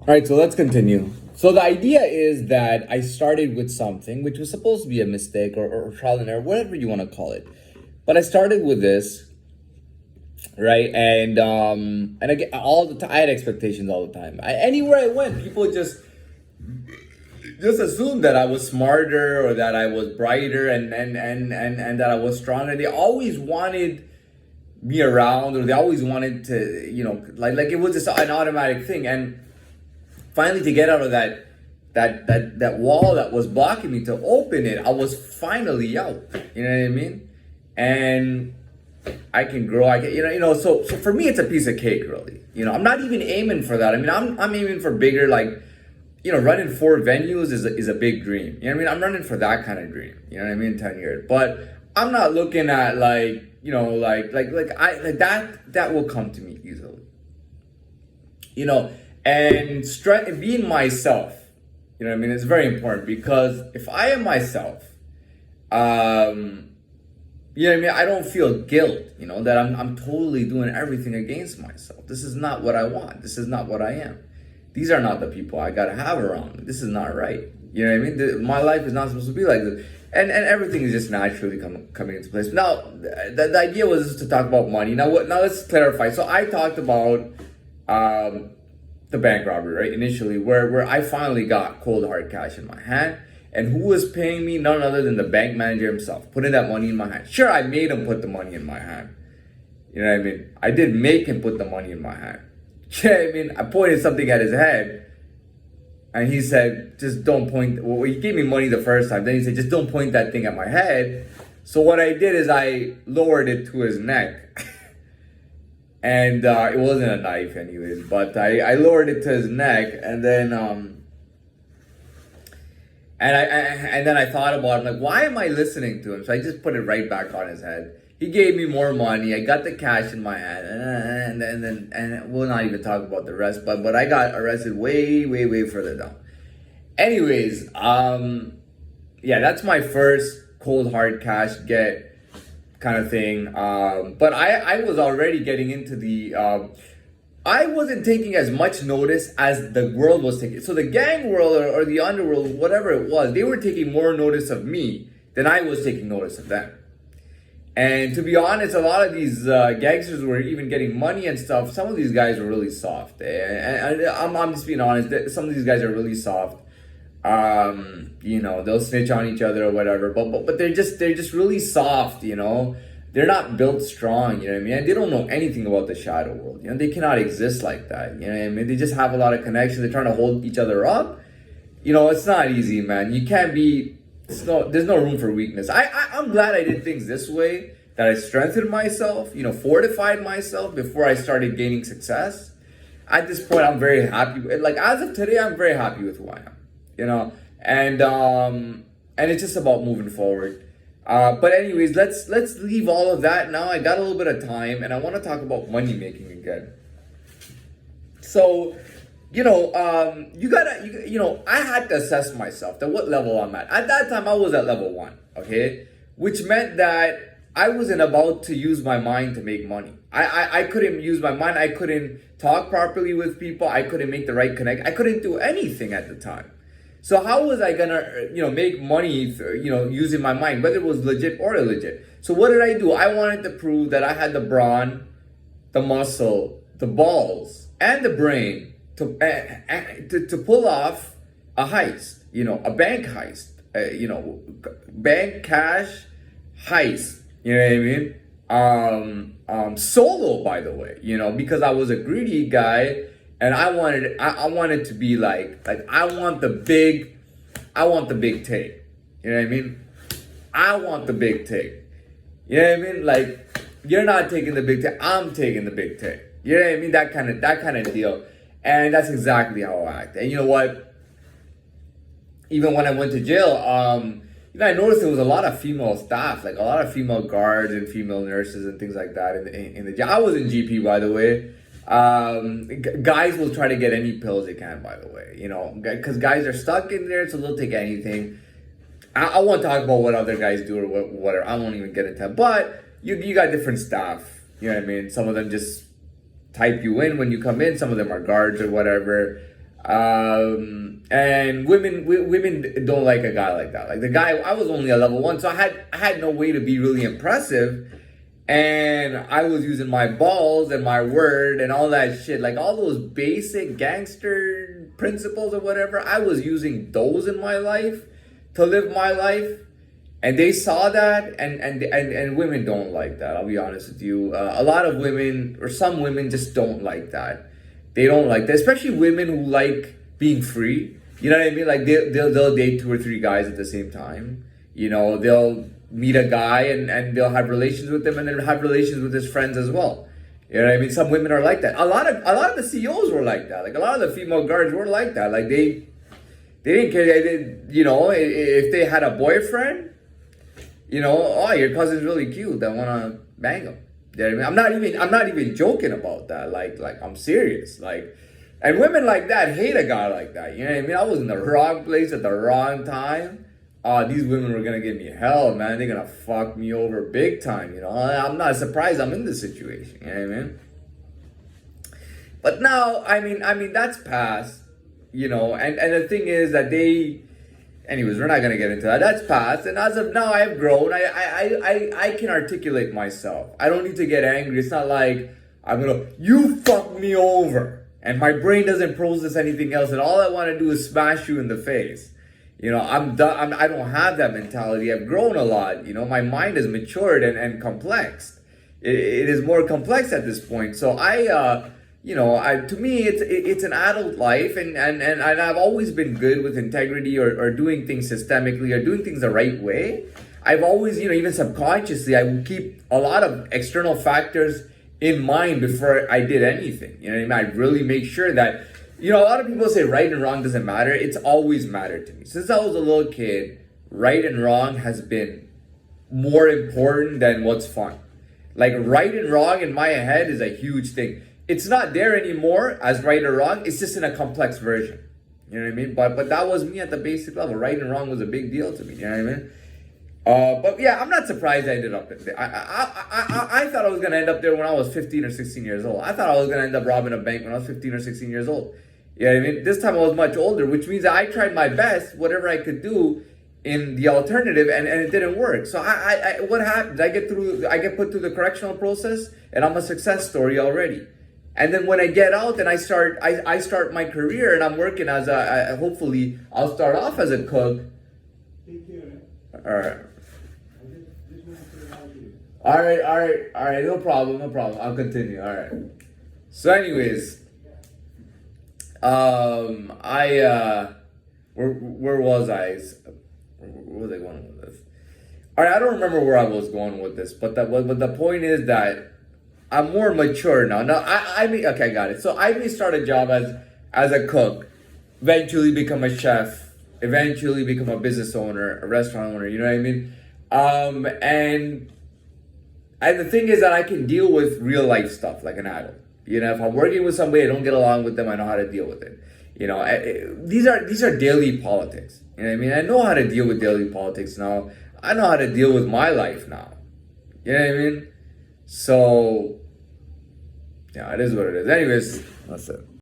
All right, so let's continue. So the idea is that I started with something which was supposed to be a mistake or trial and error, whatever you want to call it. But I started with this, right? And I get all the time. I had expectations all the time. Anywhere I went, people just assumed that I was smarter or that I was brighter and that I was stronger. They always wanted me around, or they always wanted to, like it was just an automatic thing. And finally, to get out of that wall that was blocking me to open it, I was finally out. You know what I mean? And I can grow. I can, So for me, it's a piece of cake, really. I'm not even aiming for that. I mean, I'm aiming for bigger, like, running 4 venues is a big dream. You know what I mean? I'm running for that kind of dream. You know what I mean? 10 years, but I'm not looking at like that will come to me easily. And strength and being myself. You know what I mean? It's very important, because if I am myself, you know what I mean? I don't feel guilt, that I'm totally doing everything against myself. This is not what I want. This is not what I am. These are not the people I gotta have around me. This is not right. You know what I mean? My life is not supposed to be like this. And everything is just naturally coming into place. Now, the idea was to talk about money. Now let's clarify. So I talked about the bank robbery, right? Initially, where I finally got cold hard cash in my hand. And who was paying me? None other than the bank manager himself, putting that money in my hand. Sure, I made him put the money in my hand. You know what I mean? I did make him put the money in my hand. Yeah, I mean, I pointed something at his head, and he said, just don't point. Well, he gave me money the first time. Then he said, just don't point that thing at my head. So what I did is I lowered it to his neck. And it wasn't a knife anyways, but I lowered it to his neck, and then and then I thought about it. I'm like, why am I listening to him? So I just put it right back on his head. He gave me more money. I got the cash in my hand, and we'll not even talk about the rest. But I got arrested way further down. Anyways, yeah, that's my first cold hard cash get kind of thing. But I was already getting into the. I wasn't taking as much notice as the world was taking. So the gang world or the underworld, whatever it was, they were taking more notice of me than I was taking notice of them. And to be honest, a lot of these gangsters were even getting money and stuff. Some of these guys were really soft. And I'm just being honest. Some of these guys are really soft. They'll snitch on each other or whatever. But they're just really soft. They're not built strong. You know what I mean? And they don't know anything about the shadow world. They cannot exist like that. You know what I mean? They just have a lot of connections. They're trying to hold each other up. It's not easy, man. You can't be. There's no room for weakness. I'm glad I did things this way, that I strengthened myself, fortified myself before I started gaining success. At this point, I'm very happy. Like, as of today, I'm very happy with who I am, and it's just about moving forward. But anyways, let's leave all of that now. I got a little bit of time, and I want to talk about money making again. So, I had to assess myself, at what level I'm at. At that time, I was at level 1, okay? Which meant that I wasn't about to use my mind to make money. I couldn't use my mind. I couldn't talk properly with people. I couldn't make the right connect. I couldn't do anything at the time. So how was I gonna, make money, using my mind, whether it was legit or illegit? So what did I do? I wanted to prove that I had the brawn, the muscle, the balls, and the brain to pull off a heist, a bank heist, bank cash heist, you know what I mean? Solo, by the way, because I was a greedy guy, and I wanted to be like I want the big take, you know what I mean? I want the big take, you know what I mean? Like, you're not taking the big take, I'm taking the big take, you know what I mean? That kind of deal. And that's exactly how I act. And you know what? Even when I went to jail, I noticed there was a lot of female staff, like a lot of female guards and female nurses and things like that in the jail. I was in GP, by the way. Guys will try to get any pills they can, by the way, because guys are stuck in there, so they'll take anything. I won't talk about what other guys do or whatever. I won't even get into that. But you got different staff. You know what I mean? Some of them just type you in when you come in. Some of them are guards or whatever. And women don't like a guy like that. Like the guy, I was only a level 1, so I had no way to be really impressive. And I was using my balls and my word and all that shit, like all those basic gangster principles or whatever. I was using those in my life to live my life, and they saw that. And women don't like that. I'll be honest with you. A lot of women, or some women, just don't like that. They don't like that, especially women who like being free. You know what I mean? Like they'll date 2 or 3 guys at the same time. You know, they'll meet a guy and they'll have relations with him and then have relations with his friends as well. You know what I mean? Some women are like that. A lot of the CEOs were like that. Like a lot of the female guards were like that. Like they didn't care. They did, you know, if they had a boyfriend, you know, oh, your cousin's really cute, I wanna bang him. You know what I mean? I'm not even joking about that. Like I'm serious. Like, and women like that hate a guy like that. You know what I mean? I was in the wrong place at the wrong time. These women were gonna give me hell, man. They're gonna fuck me over big time, you know. I'm not surprised I'm in this situation, you know what I mean? But now, I mean that's past, you know, and the thing is that anyways, we're not gonna get into that. That's past, and as of now, I've grown. I can articulate myself. I don't need to get angry. It's not like you fuck me over, and my brain doesn't process anything else, and all I want to do is smash you in the face. You know, I'm done. I don't have that mentality. I've grown a lot. You know, my mind has matured and complex. It is more complex at this point. So to me, it's an adult life, and I've always been good with integrity or doing things systemically or doing things the right way. I've always, you know, even subconsciously, I would keep a lot of external factors in mind before I did anything. You know what I mean? I really make sure that. You know, a lot of people say right and wrong doesn't matter. It's always mattered to me. Since I was a little kid, right and wrong has been more important than what's fun. Like right and wrong in my head is a huge thing. It's not there anymore as right or wrong. It's just in a complex version. You know what I mean? But that was me at the basic level. Right and wrong was a big deal to me. You know what I mean? But yeah, I'm not surprised I ended up there. I thought I was gonna end up there when I was 15 or 16 years old. I thought I was gonna end up robbing a bank when I was 15 or 16 years old. You know what I mean? This time I was much older, which means I tried my best, whatever I could do in the alternative, and it didn't work. So what happens? I get put through the correctional process, and I'm a success story already. And then when I get out and I start my career, and I'm working as hopefully I'll start off as a cook. All right, no problem. I'll continue. All right. So anyways, where was I? Where was I going with this? All right, I don't remember where I was going with this, but the point is that I'm more mature now. Now okay, I got it. So I may start a job as a cook, eventually become a chef, eventually become a business owner, a restaurant owner. You know what I mean? And the thing is that I can deal with real life stuff like an adult. You know, if I'm working with somebody, I don't get along with them, I know how to deal with it. You know, these are daily politics. You know what I mean? I know how to deal with daily politics now. I know how to deal with my life now. You know what I mean? So, yeah, it is what it is. Anyways, that's it.